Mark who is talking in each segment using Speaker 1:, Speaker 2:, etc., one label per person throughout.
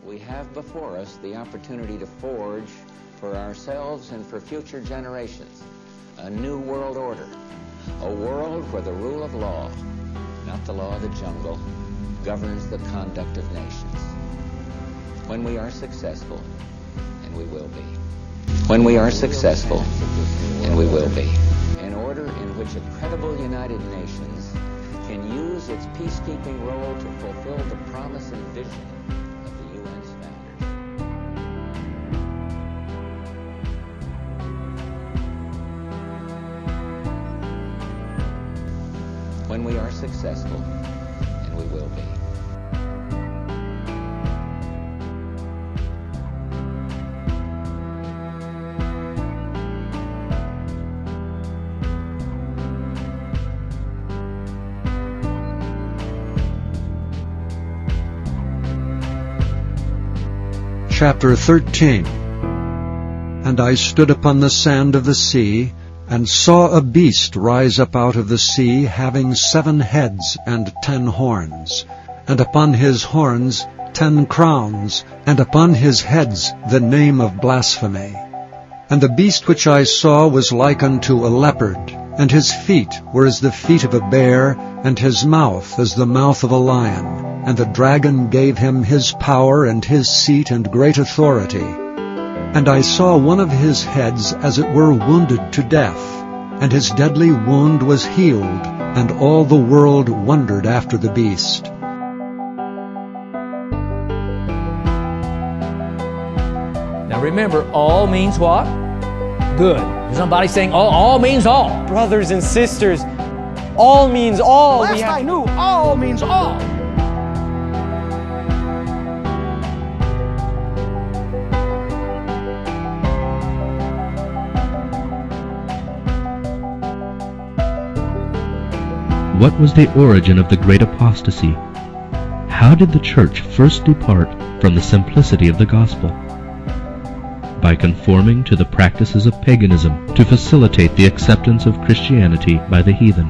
Speaker 1: we have before us the opportunity to forge for ourselves and for future generations a new world order, a world where the rule of law, not the law of the jungle, governs the conduct of nations. When we are successful, and we will be. When we are successful, and we will be. An order in which a credible United Nations can use its peacekeeping role to fulfill the promise and vision of the UN's founders. When we are successful, and we will be.
Speaker 2: Chapter 13. And I stood upon the sand of the sea, and saw a beast rise up out of the sea, having 7 heads and 10 horns, and upon his horns 10 crowns, and upon his heads the name of blasphemy. And the beast which I saw was like unto a leopard, and his feet were as the feet of a bear, and his mouth as the mouth of a lion. And the dragon gave him his power and his seat and great authority. And I saw one of his heads as it were wounded to death, and his deadly wound was healed, and all the world wondered after the beast.
Speaker 3: Now remember, all means what? Good. Is somebody saying all means all?
Speaker 4: Brothers and sisters, all means all.
Speaker 5: Last I knew, all means all.
Speaker 6: What was the origin of the great apostasy? How did the church first depart from the simplicity of the gospel? By conforming to the practices of paganism to facilitate the acceptance of Christianity by the heathen.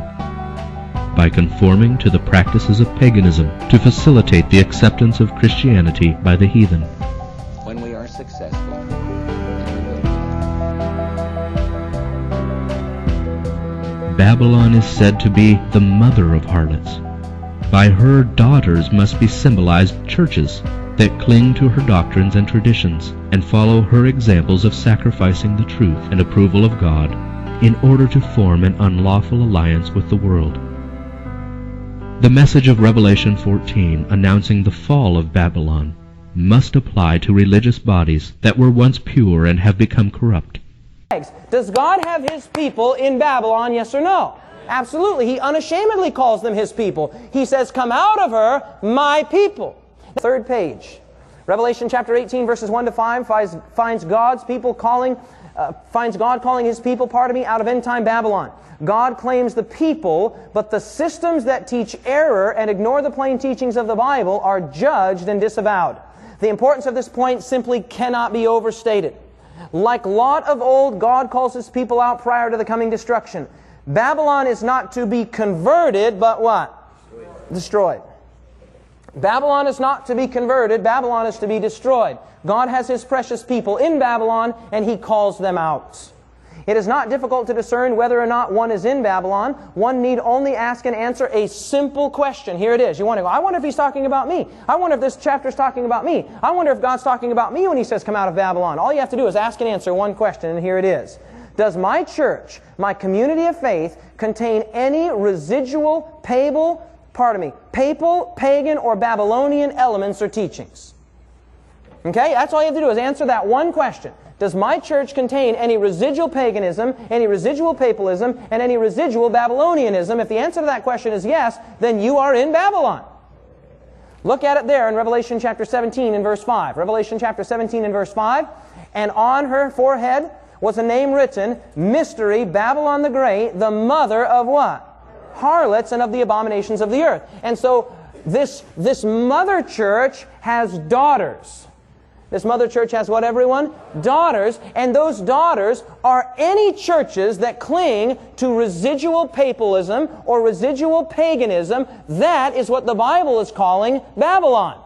Speaker 6: By conforming to the practices of paganism to facilitate the acceptance of Christianity by the heathen.
Speaker 1: When we are successful,
Speaker 6: Babylon is said to be the mother of harlots. By her daughters must be symbolized churches that cling to her doctrines and traditions and follow her examples of sacrificing the truth and approval of God in order to form an unlawful alliance with the world. The message of Revelation 14 announcing the fall of Babylon must apply to religious bodies that were once pure and have become corrupt.
Speaker 4: Does God have His people in Babylon, yes or no? Absolutely. He unashamedly calls them His people. He says, come out of her, my people. Third page. Revelation chapter 18, verses 1 to 5 finds God calling His people, out of end-time Babylon. God claims the people, but the systems that teach error and ignore the plain teachings of the Bible are judged and disavowed. The importance of this point simply cannot be overstated. Like Lot of old, God calls His people out prior to the coming destruction. Babylon is not to be converted, but what? Destroyed. Babylon is not to be converted, Babylon is to be destroyed. God has His precious people in Babylon, and He calls them out. It is not difficult to discern whether or not one is in Babylon. One need only ask and answer a simple question. Here it is. You want to go, I wonder if He's talking about me. I wonder if this chapter is talking about me. I wonder if God's talking about me when He says come out of Babylon. All you have to do is ask and answer one question, and here it is. Does my church, my community of faith, contain any residual papal, pagan, or Babylonian elements or teachings? Okay, that's all you have to do is answer that one question. Does my church contain any residual paganism, any residual papalism, and any residual Babylonianism? If the answer to that question is yes, then you are in Babylon. Look at it there in Revelation chapter 17 and verse 5. Revelation chapter 17 and verse 5. And on her forehead was a name written, Mystery, Babylon the Great, the mother of what? Harlots and of the abominations of the earth. And so this mother church has daughters. This mother church has what, everyone? Daughters. And those daughters are any churches that cling to residual papalism or residual paganism. That is what the Bible is calling Babylon.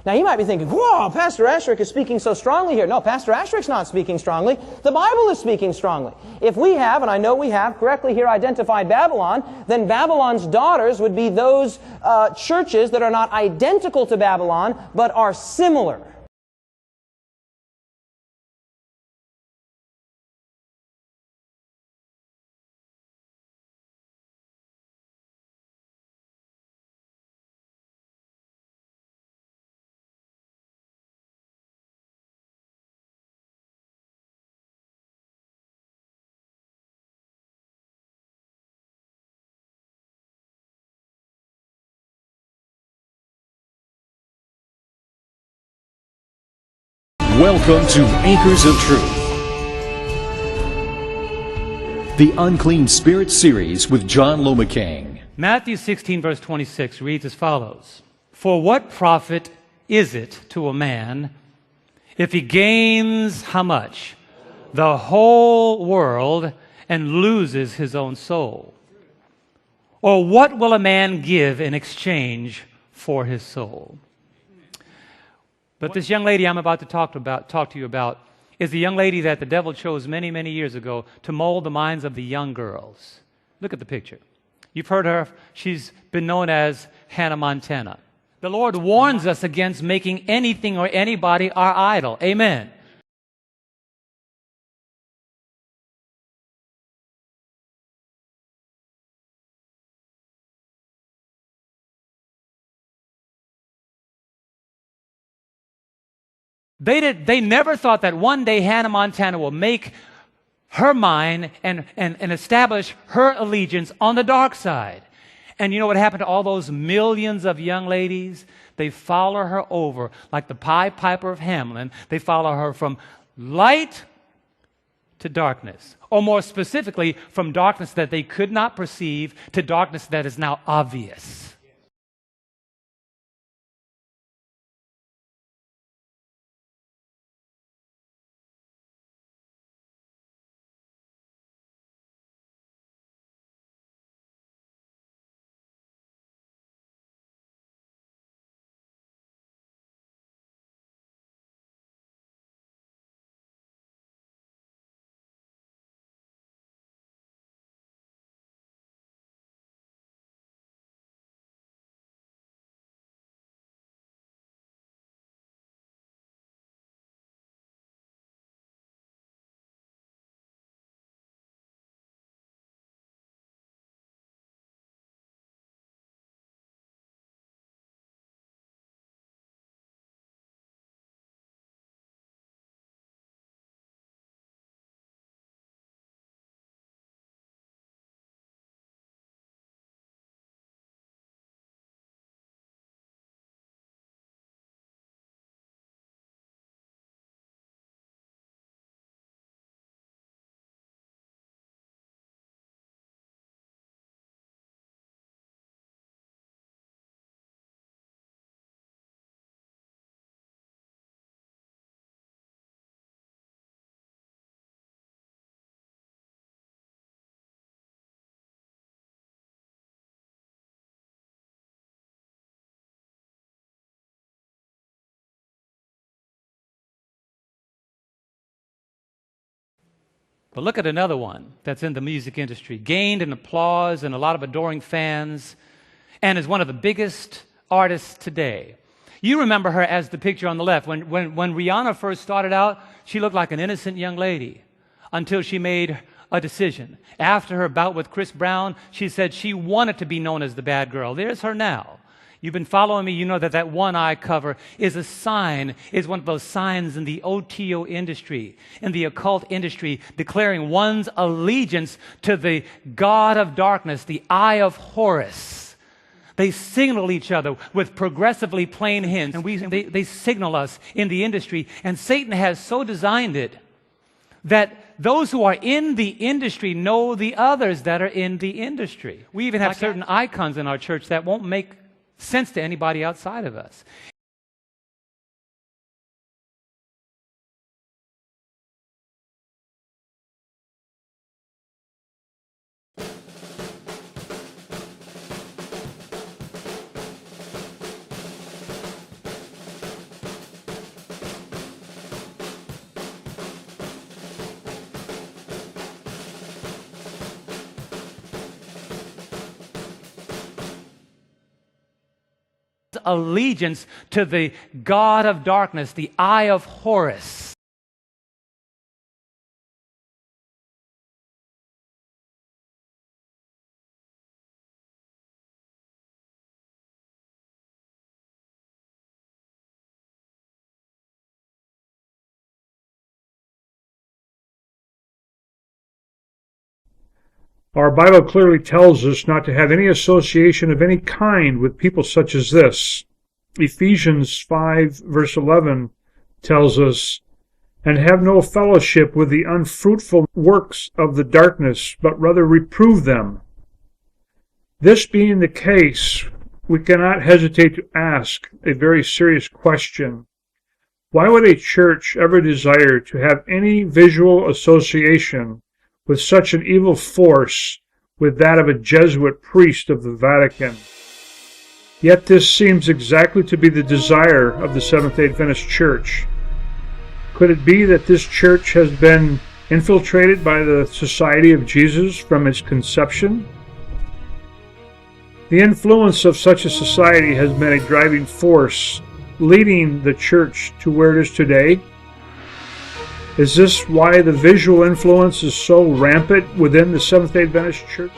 Speaker 4: Now you might be thinking, whoa, Pastor Asherick is speaking so strongly here. No, Pastor Asherick's not speaking strongly. The Bible is speaking strongly. If we have, and I know we have, correctly here identified Babylon, then Babylon's daughters would be those churches that are not identical to Babylon, but are similar.
Speaker 7: Welcome to Anchors of Truth, the Unclean Spirit series with John Lomaking.
Speaker 8: Matthew 16, verse 26 reads as follows: For what profit is it to a man if he gains how much? The whole world and loses his own soul? Or what will a man give in exchange for his soul? But this young lady I'm about to talk to you about is the young lady that the devil chose many, many years ago to mold the minds of the young girls. Look at the picture. You've heard her. She's been known as Hannah Montana. The Lord warns us against making anything or anybody our idol. Amen. They never thought that one day Hannah Montana will make her mind and establish her allegiance on the dark side. And you know what happened to all those millions of young ladies? They follow her over like the Pied Piper of Hamelin. They follow her from light to darkness. Or more specifically, from darkness that they could not perceive to darkness that is now obvious. But look at another one that's in the music industry, gained in applause and a lot of adoring fans, and is one of the biggest artists today. You remember her as the picture on the left. When Rihanna first started out, she looked like an innocent young lady until she made a decision. After her bout with Chris Brown, she said she wanted to be known as the bad girl. There's her now. You've been following me, you know that one eye cover is a sign, is one of those signs in the OTO industry, in the occult industry, declaring one's allegiance to the god of darkness, the Eye of Horus. They signal each other with progressively plain hints, and they signal us in the industry, and Satan has so designed it that those who are in the industry know the others that are in the industry. We even have certain icons in our church that won't make sense to anybody outside of us. allegiance to the God of darkness, the Eye of Horus.
Speaker 9: Our Bible clearly tells us not to have any association of any kind with people such as this. Ephesians 5, verse 11 tells us, "And have no fellowship with the unfruitful works of the darkness, but rather reprove them." This being the case, we cannot hesitate to ask a very serious question. Why would a church ever desire to have any visual association with such an evil force with that of a Jesuit priest of the Vatican? Yet this seems exactly to be the desire of the Seventh-day Adventist Church. Could it be that this church has been infiltrated by the Society of Jesus from its conception? The influence of such a society has been a driving force, leading the church to where it is today. Is this why the visual influence is so rampant within the Seventh-day Adventist Church?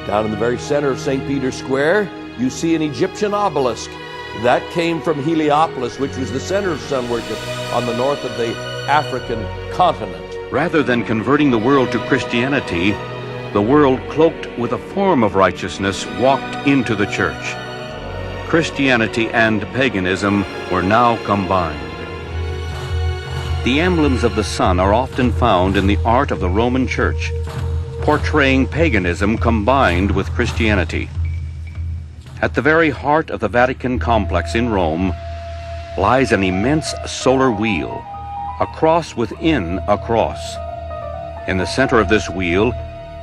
Speaker 10: Down in the very center of St. Peter's Square, you see an Egyptian obelisk. That came from Heliopolis, which was the center of sun worship on the north of the African continent.
Speaker 11: Rather than converting the world to Christianity, the world cloaked with a form of righteousness walked into the church. Christianity and paganism were now combined. The emblems of the sun are often found in the art of the Roman Church, portraying paganism combined with Christianity. At the very heart of the Vatican complex in Rome lies an immense solar wheel, a cross within a cross. In the center of this wheel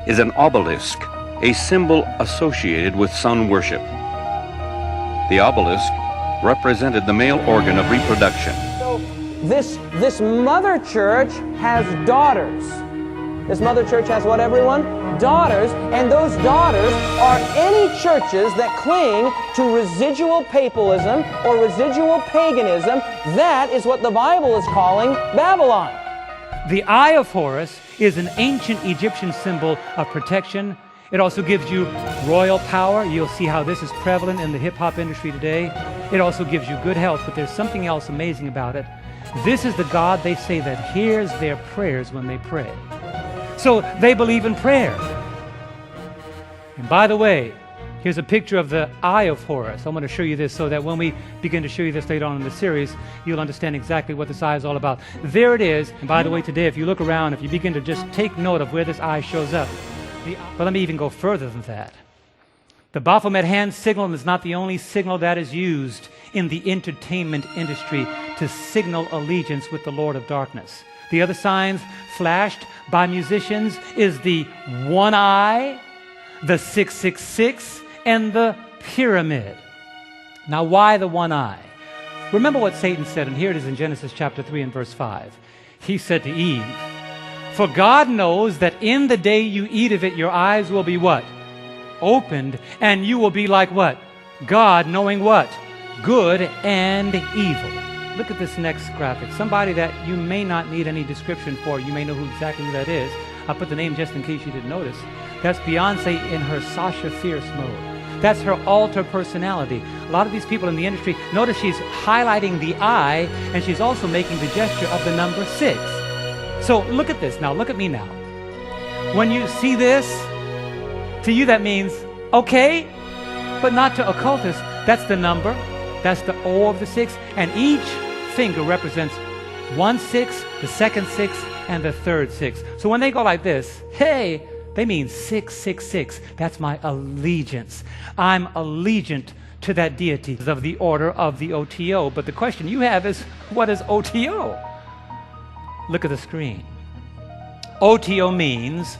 Speaker 11: is an obelisk, a symbol associated with sun worship. The obelisk represented the male organ of reproduction.
Speaker 4: So this mother church has daughters. This mother church has what, everyone? Daughters, and those daughters are any churches that cling to residual papalism or residual paganism. That is what the Bible is calling Babylon.
Speaker 8: The Eye of Horus is an ancient Egyptian symbol of protection. It also gives you royal power. You'll see how this is prevalent in the hip-hop industry today. It also gives you good health, but there's something else amazing about it. This is the God they say that hears their prayers when they pray. So they believe in prayer. And by the way, here's a picture of the Eye of Horus. I want to show you this so that when we begin to show you this later on in the series, you'll understand exactly what this eye is all about. There it is. And by the way, today, if you look around, if you begin to just take note of where this eye shows up, but let me even go further than that. The Baphomet hand signal is not the only signal that is used in the entertainment industry to signal allegiance with the Lord of Darkness. The other signs flashed by musicians is the one eye, the 666, and the pyramid. Now, why the one eye? Remember what Satan said, and here it is in Genesis chapter 3 and verse 5. He said to Eve, "For God knows that in the day you eat of it, your eyes will be" what? "Opened, and you will be like" what? "God, knowing" what? "Good and evil." Look at this next graphic. Somebody that you may not need any description for. You may know exactly who that is. I'll put the name just in case you didn't notice. That's Beyonce in her Sasha Fierce mode. That's her alter personality. A lot of these people in the industry, notice she's highlighting the eye, and she's also making the gesture of the number 6. So look at this now. Look at me now. When you see this, to you that means okay, but not to occultists. That's the number. That's the O of the 6, and each finger represents 1 6, the second 6, and the third 6. So when they go like this, hey, they mean 666. That's my allegiance. I'm allegiant to that deity of the order of the OTO. But the question you have is, what is OTO? Look at the screen. OTO means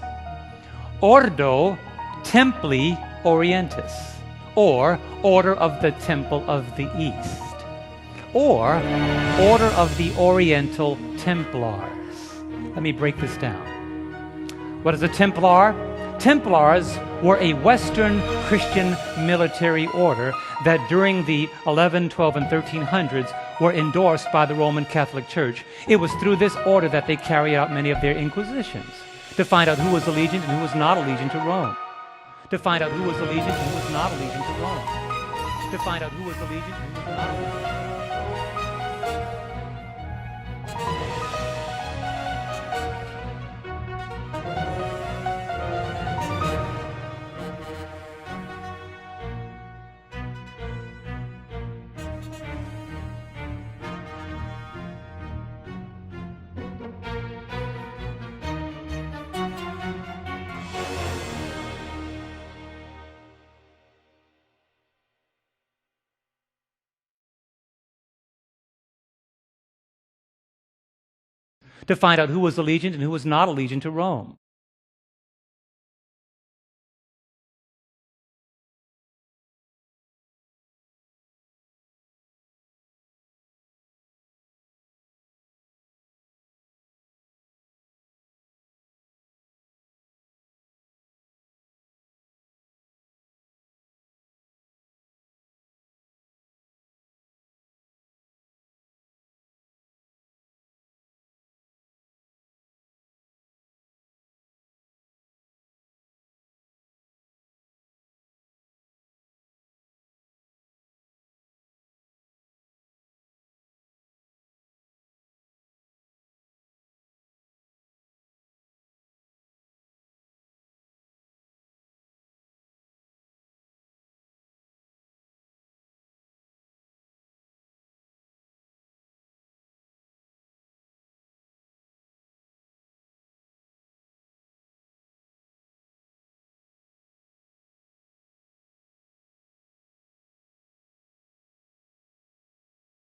Speaker 8: Ordo Templi Orientis, or Order of the Temple of the East, or Order of the Oriental Templars. Let me break this down. What is a Templar? Templars were a Western Christian military order that during the 11, 12, and 1300s were endorsed by the Roman Catholic Church. It was through this order that they carried out many of their inquisitions to find out who was allegiant and who was not allegiant to Rome. To find out who was allegiant and who was not allegiant to Rome. To find out who was allegiant and who was not allegiant. To find out who was allegiant and who was not allegiant to Rome.